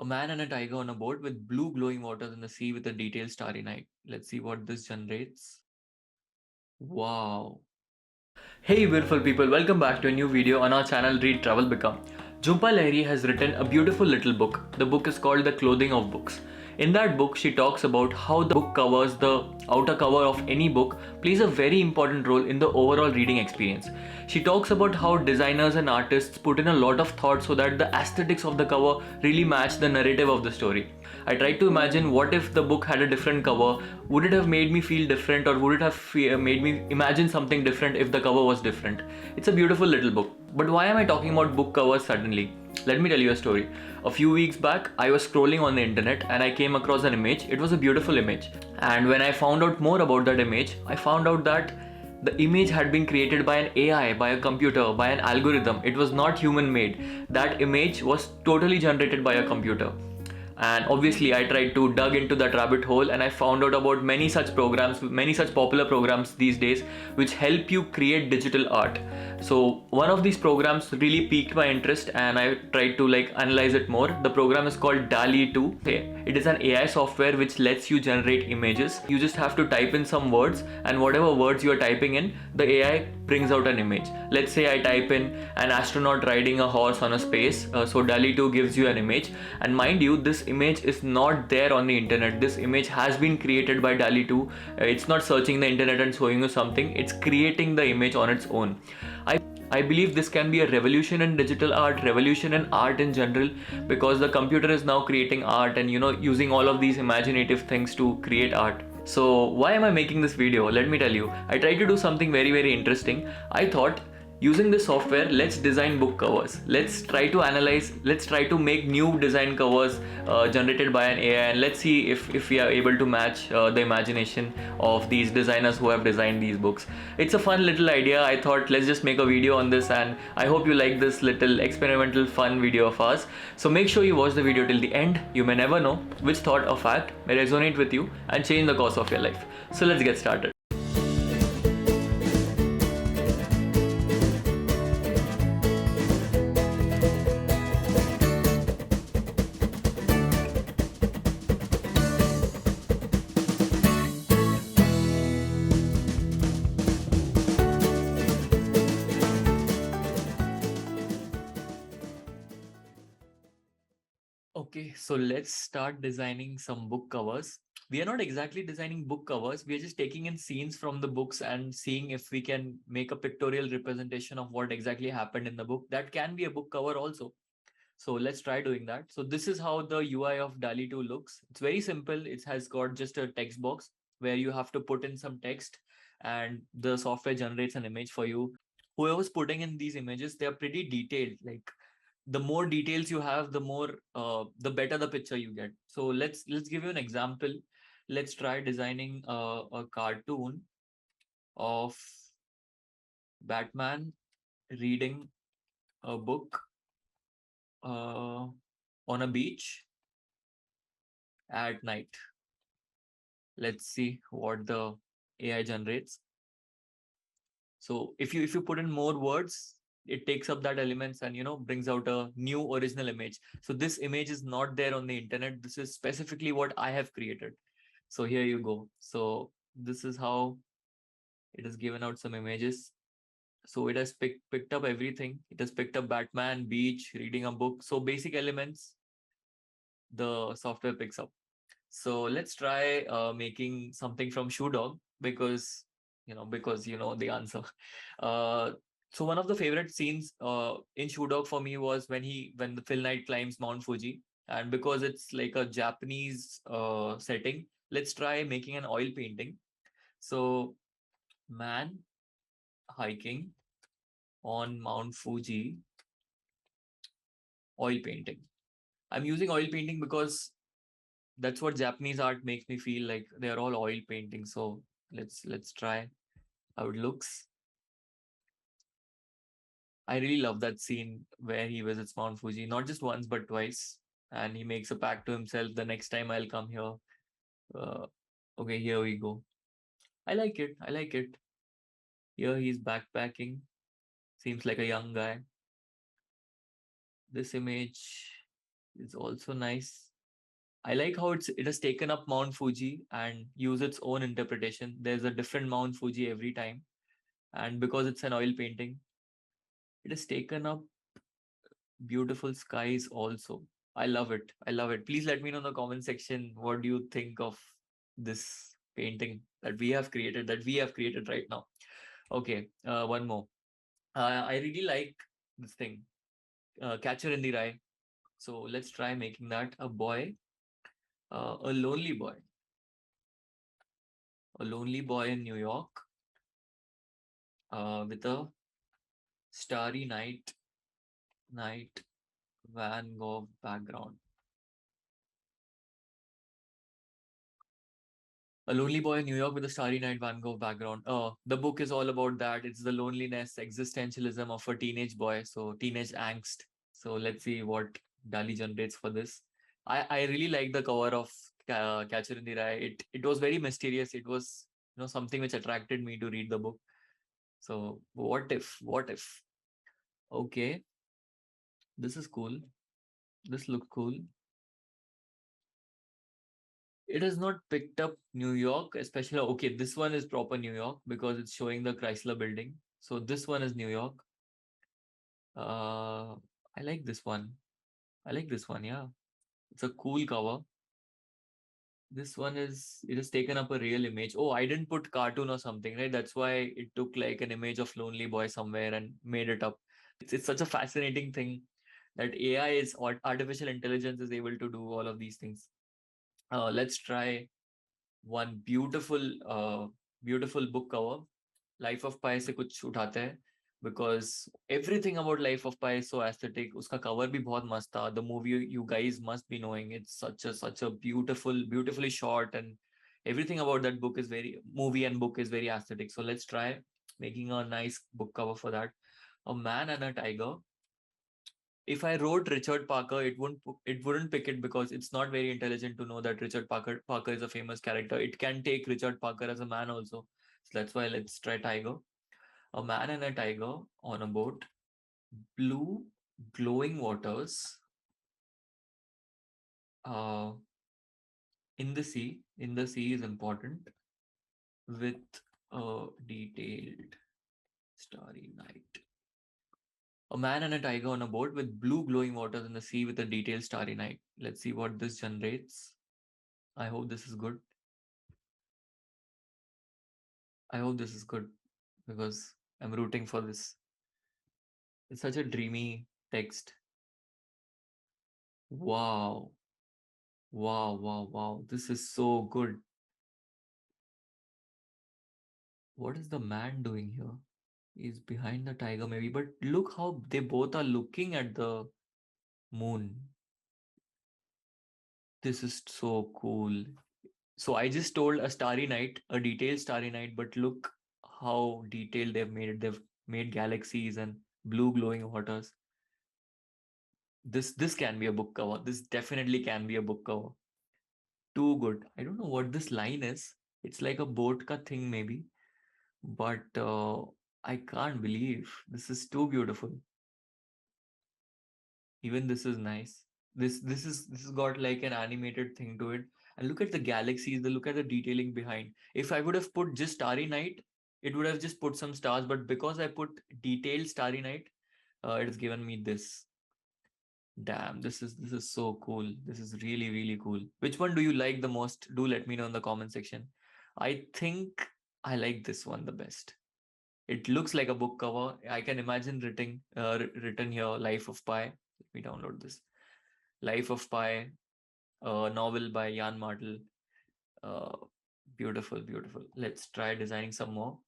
A man and a tiger on a boat with blue glowing waters in the sea with a detailed starry night. Let's see what this generates. Wow. Hey beautiful people, welcome back to a new video on our channel Read Travel Become. Jhumpa Lahiri has written a beautiful little book. The book is called The Clothing of Books. In that book, she talks about how the book covers, the outer cover of any book, plays a very important role in the overall reading experience. She talks about how designers and artists put in a lot of thought so that the aesthetics of the cover really match the narrative of the story. I tried to imagine what if the book had a different cover. Would it have made me feel different, or would it have made me imagine something different if the cover was different? It's a beautiful little book. But why am I talking about book covers suddenly? Let me tell you a story. A few weeks back, I was scrolling on the internet and I came across an image. It was a beautiful image. And when I found out more about that image, I found out that the image had been created by an AI, by a computer, by an algorithm. It was not human made. That image was totally generated by a computer. And obviously I tried to dug into that rabbit hole, and I found out about many such programs, many such popular programs these days which help you create digital art. So one of these programs really piqued my interest and I tried to analyze it more. The program is called DALI 2. It is an AI software which lets you generate images. You just have to type in some words, and whatever words you are typing in, the AI brings out an image. Let's say I type in an astronaut riding a horse on a space, so DALI 2 gives you an image. And mind you, this image is not there on the internet. This image has been created by DALI 2. It's not searching the internet and showing you something, it's creating the image on its own. I believe this can be a revolution in digital art, revolution in art in general, because the computer is now creating art and using all of these imaginative things to create art. So why am I making this video? Let me tell you. I tried to do something very interesting. I thought, using this software, let's design book covers. Let's try to analyze, let's try to make new design covers generated by an AI, and let's see if we are able to match the imagination of these designers who have designed these books. It's a fun little idea. I thought let's just make a video on this, and I hope you like this little experimental fun video of ours. So make sure you watch the video till the end. You may never know which thought or fact may resonate with you and change the course of your life. So let's get started. Okay, so let's start designing some book covers. We are not exactly designing book covers, we are just taking in scenes from the books and seeing if we can make a pictorial representation of what exactly happened in the book. That can be a book cover also. So let's try doing that. So this is how the UI of DALI 2 looks. It's very simple. It has got just a text box where you have to put in some text and the software generates an image for you. Whoever's putting in these images, they're pretty detailed. Like, the more details you have, the better the picture you get. So let's give you an example. Let's try designing a cartoon of Batman reading a book uh, on a beach at night. Let's see what the AI generates. So if you put in more words, it takes up that elements and brings out a new original image. So this image is not there on the internet. This is specifically what I have created. So here you go. So this is how it has given out some images. So it has picked up everything. It has picked up Batman, beach, reading a book. So basic elements the software picks up. So let's try making something from Shoedog, because the answer. Uh, so one of the favorite scenes in Shoedog for me was when the Phil Knight climbs Mount Fuji, and because it's like a Japanese setting, let's try making an oil painting. So man hiking on Mount Fuji, oil painting. I'm using oil painting because that's what Japanese art makes me feel like. They're all oil paintings. So let's try how it looks. I really love that scene where he visits Mount Fuji, not just once but twice, and he makes a pact to himself: the next time I'll come here. Uh, okay, here we go. I like it. I like it. Here he's backpacking. Seems like a young guy. This image. is also nice. I like how it has taken up Mount Fuji and used its own interpretation. There's a different Mount Fuji every time, and because it's an oil painting, it has taken up beautiful skies also. I love it. I love it. Please let me know in the comment section what do you think of this painting that we have created right now. Okay, one more. I really like this thing, Catcher in the Rye. So let's try making that a lonely boy in New York, with a starry night Van Gogh background. A lonely boy in New York with a starry night Van Gogh background. The book is all about that. It's the loneliness, existentialism of a teenage boy. So teenage angst. So let's see what Dali generates for this. I really like the cover of Catcher in the Rye. It was very mysterious. It was something which attracted me to read the book. So what if? What if? Okay, this is cool. This looks cool. It has not picked up New York, especially. Okay, this one is proper New York because it's showing the Chrysler building. So this one is New York. Uh, I like this one. I like this one. Yeah, it's a cool cover. This one it has taken up a real image. Oh, I didn't put cartoon or something, right? That's why it took like an image of lonely boy somewhere and made it up. It's such a fascinating thing that AI is or artificial intelligence is able to do all of these things. Let's try one beautiful book cover. Life of Pi से कुछ उठाते हैं because everything about Life of Pi is so aesthetic. उसका cover भी बहुत मस्त था. The movie you guys must be knowing. It's such a beautifully shot, and everything about that book is movie and book is very aesthetic. So let's try making a nice book cover for that. A man and a tiger. If I wrote Richard Parker, it wouldn't pick it because it's not very intelligent to know that Richard Parker is a famous character. It can take Richard Parker as a man also. So that's why let's try tiger. A man and a tiger on a boat, blue glowing waters, uh, in the sea. In the sea is important with a detailed starry night. A man and a tiger on a boat with blue glowing waters in the sea with a detailed starry night. Let's see what this generates. I hope this is good. I hope this is good because I'm rooting for this. It's such a dreamy text. Wow. Wow, wow, wow. This is so good. What is the man doing here? He's behind the tiger, maybe. But look how they both are looking at the moon. This is so cool. So I just told a starry night, a detailed starry night, but look how detailed they've made it. They've made galaxies and blue glowing waters. This can be a book cover. This definitely can be a book cover. Too good. I don't know what this line is. It's like a boat ka thing maybe, but I can't believe this is too beautiful. Even this is nice. This has got like an animated thing to it. And look at the galaxies. Look at the detailing behind. If I would have put just Starry Night, it would have just put some stars. But because I put detailed Starry Night, it has given me this. Damn, this is so cool. This is really cool. Which one do you like the most? Do let me know in the comment section. I think I like this one the best. It looks like a book cover. I can imagine written here, Life of Pi. Let me download this. Life of Pi, a novel by Jan Martel. Uh, beautiful. Let's try designing some more.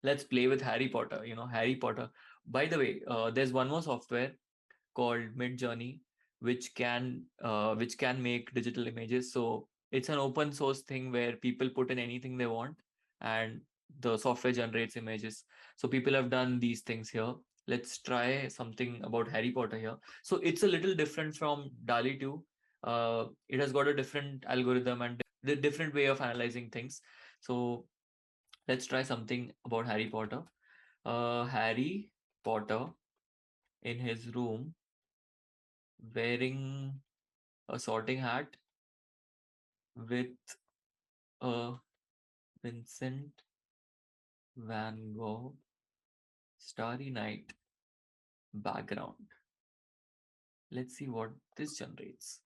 Let's play with Harry Potter. Harry Potter. By the way, there's one more software called Midjourney, which can make digital images. So it's an open source thing where people put in anything they want, and the software generates images. So people have done these things here. Let's try something about Harry Potter here. So it's a little different from DALI 2. It has got a different algorithm and the different way of analyzing things. So let's try something about Harry Potter. Harry Potter in his room wearing a sorting hat with a Vincent Van Gogh Starry Night background. Let's see what this generates.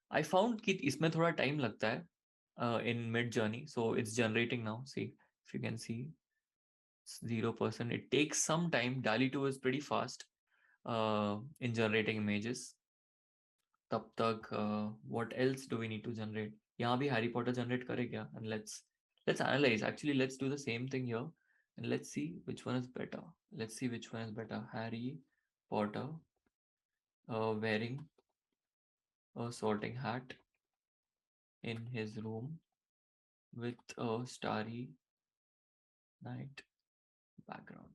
I found कि इसमें थोड़ा time लगता है in Midjourney, so it's generating now. See if you can see 0%. It takes some time. DALL-E 2 is pretty fast in generating images. तब तक what else do we need to generate? यहाँ भी Harry Potter generate करे क्या? And let's analyze. Actually, let's do the same thing here and let's see which one is better. Let's see which one is better. Harry Potter wearing a sorting hat in his room with a starry night background.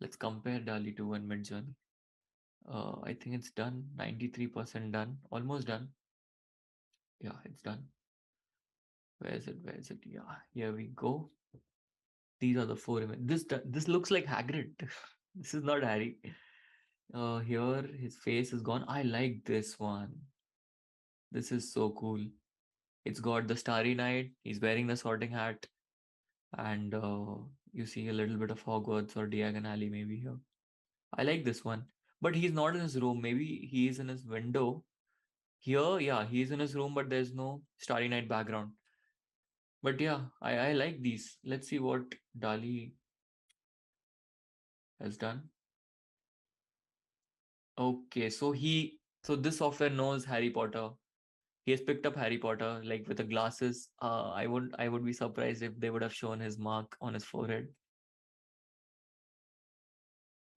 Let's compare DALL-E 2 and Midjourney. I think it's done. 93% done. Almost done. Yeah, it's done. Where is it? Where is it? Yeah, here we go. These are the four images. This looks like Hagrid. This is not Harry. Here his face is gone. I like this one. This is so cool. It's got the starry night. He's wearing the sorting hat, and you see a little bit of Hogwarts or Diagon Alley maybe here. I like this one, but he's not in his room. Maybe he is in his window. Here, yeah, he's in his room, but there's no starry night background. But yeah, I like these. Let's see what DALL-E has done. Okay, so this software knows Harry Potter. He has picked up Harry Potter like with the glasses. I would be surprised if they would have shown his mark on his forehead.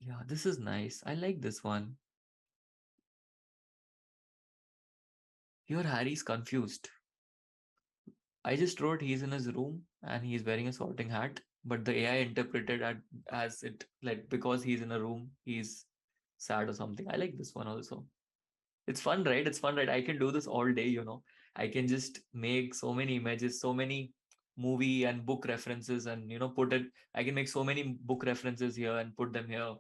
Yeah, this is nice. I like this one. Here Harry's confused. I just wrote he's in his room and he's wearing a sorting hat, but the AI interpreted as it like because he's in a room, he's sad or something. I like this one also. It's fun, right? It's fun, right? I can do this all day, you know. I can just make so many images, so many movie and book references, and put it. I can make so many book references here and put them here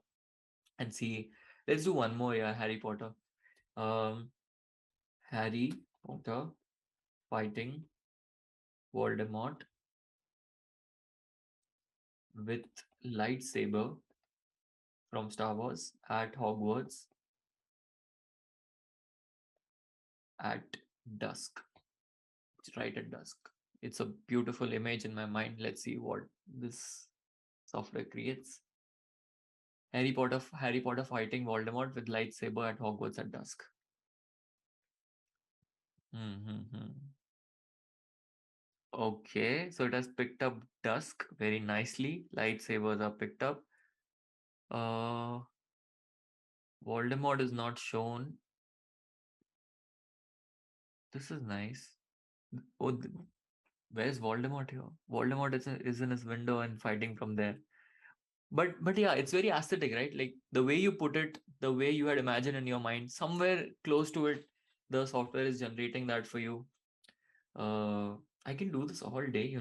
and see. Let's do one more, yeah, Harry Potter. Um, Harry Potter fighting Voldemort with lightsaber from Star Wars at Hogwarts at dusk. It's right at dusk. It's a beautiful image in my mind. Let's see what this software creates. Harry Potter fighting Voldemort with lightsaber at Hogwarts at dusk. Mm-hmm. Okay, so it has picked up dusk very nicely. Lightsabers are picked up. Voldemort is not shown. This is nice. Oh, where's Voldemort here? Voldemort is in his window and fighting from there. But yeah, it's very aesthetic, right? Like the way you put it, the way you had imagined in your mind, somewhere close to it, the software is generating that for you. I can do this all day,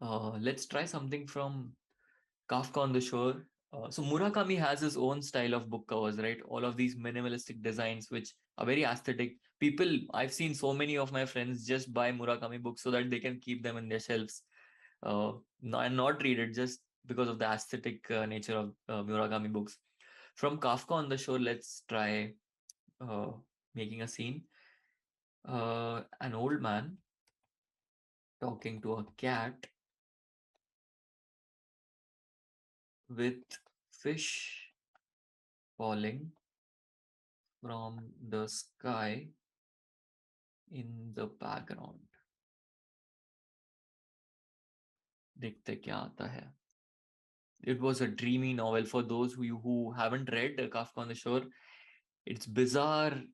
let's try something from Kafka on the Shore. So Murakami has his own style of book covers, right? All of these minimalistic designs, which are very aesthetic. I've seen so many of my friends just buy Murakami books so that they can keep them in their shelves, and not read it just because of the aesthetic nature of Murakami books. From Kafka on the Shore, let's try uh, making a scene. An old man talking to a cat with fish falling from the sky in the background. देखते क्या आता है. It was a dreamy novel for those who haven't read Kafka on the Shore. It's bizarrely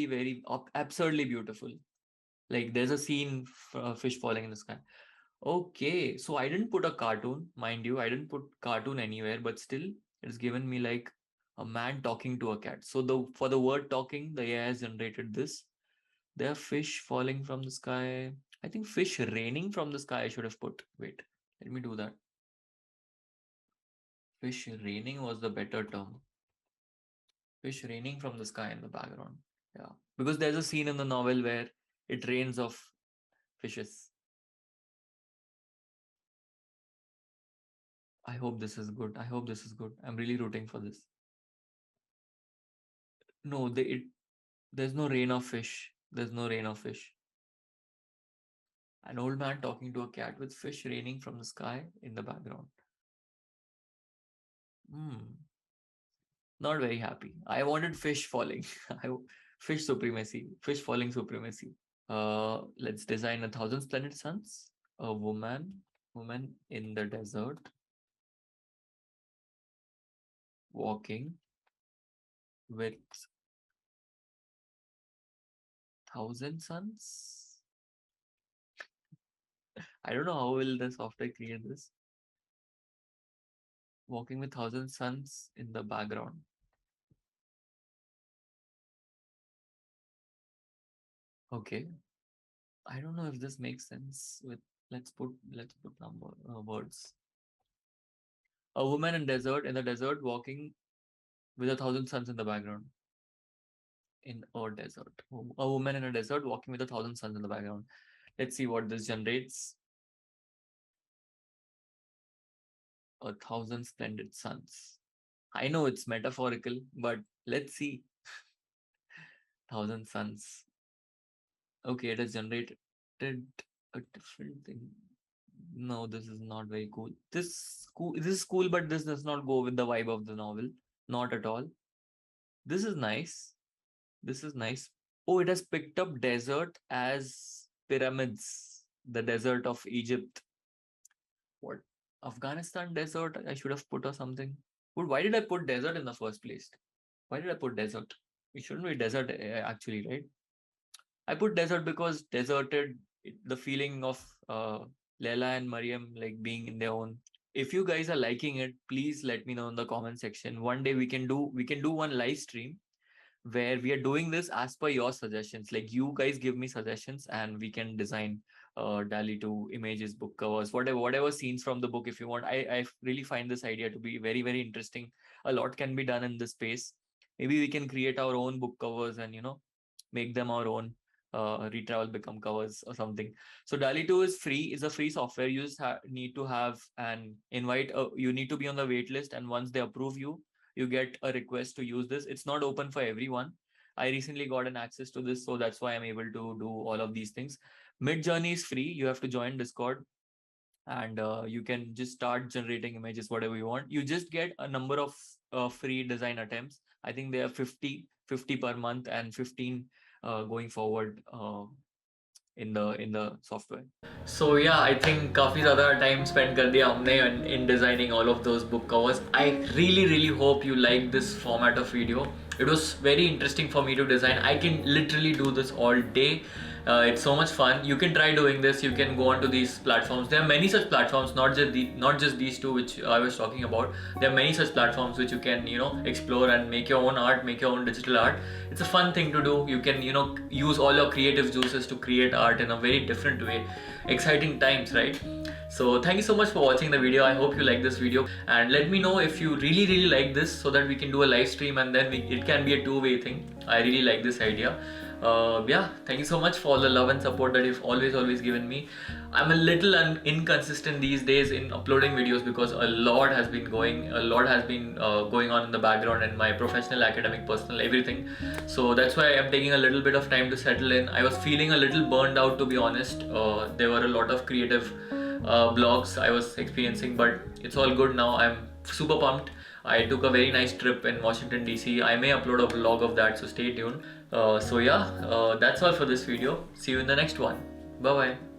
very absurdly beautiful. Like there's a scene, fish falling in the sky. Okay, so I didn't put a cartoon, mind you. I didn't put cartoon anywhere, but still, it's given me like a man talking to a cat. So for the word talking, the AI has generated this. There are fish falling from the sky. I think fish raining from the sky I should have put. Wait, let me do that. Fish raining was the better term. Fish raining from the sky in the background. Yeah, because there's a scene in the novel where it rains of fishes. I hope this is good. I hope this is good. I'm really rooting for this. No, there's no rain of fish. There's no rain of fish. An old man talking to a cat with fish raining from the sky in the background. Not very happy. I wanted fish falling. Fish supremacy. Fish falling supremacy. Let's design 1,000 splendid suns. A woman in the desert, walking with 1,000 suns. I don't know how will the software create this. Walking with 1,000 suns in the background. Okay. I don't know if this makes sense with let's put number words. A woman in the desert walking with 1,000 suns in the background. In a desert. A woman in a desert walking with 1,000 suns in the background. Let's see what this generates. 1,000 splendid suns. I know it's metaphorical, but let's see. 1,000 suns. Okay, it has generated a different thing. No, this is not very cool. This is cool, but this does not go with the vibe of the novel. Not at all. This is nice. This is nice. Oh, it has picked up desert as pyramids. The desert of Egypt. What? Afghanistan desert I should have put or something. But why did I put desert in the first place? Why did I put desert? It shouldn't be desert actually, right? I put desert because deserted, the feeling of Leila and Mariam like being in their own. If you guys are liking it, please let me know in the comment section. One day we can do one live stream where we are doing this as per your suggestions. Like you guys give me suggestions and we can design DALL-E 2 images, book covers, whatever scenes from the book if you want. I really find this idea to be very, very interesting. A lot can be done in this space. Maybe we can create our own book covers and, make them our own. Retravel become covers or something. So DALL-E 2 is free, is a free software. You just need to have an invite. You need to be on the wait list, and once they approve you, you get a request to use this. It's not open for everyone. I recently got an access to this, so that's why I'm able to do all of these things. Midjourney is free. You have to join Discord and you can just start generating images, whatever you want. You just get a number of free design attempts. I think they are 50 per month and 15 going forward in the software. So yeah, I think काफी ज़्यादा time spent कर दिया हमने in designing all of those book covers. I really hope you like this format of video. It was very interesting for me to design. I can literally do this all day. It's so much fun. You can try doing this. You can go onto these platforms. There are many such platforms, not just these two which I was talking about. There are many such platforms which you can explore and make your own art, make your own digital art. It's a fun thing to do. You can use all your creative juices to create art in a very different way. Exciting times, right? So thank you so much for watching the video. I hope you like this video and let me know if you really like this so that we can do a live stream and then it can be a two-way thing. I really like this idea. Yeah, thank you so much for all the love and support that you've always given me. I'm a little inconsistent these days in uploading videos because a lot has been going on in the background in my professional, academic, personal, everything. So that's why I'm taking a little bit of time to settle in. I was feeling a little burned out, to be honest. There were a lot of creative blogs I was experiencing, but it's all good now. I'm super pumped. I took a very nice trip in Washington DC. I may upload a vlog of that, so stay tuned. So yeah, that's all for this video. See you in the next one. Bye bye.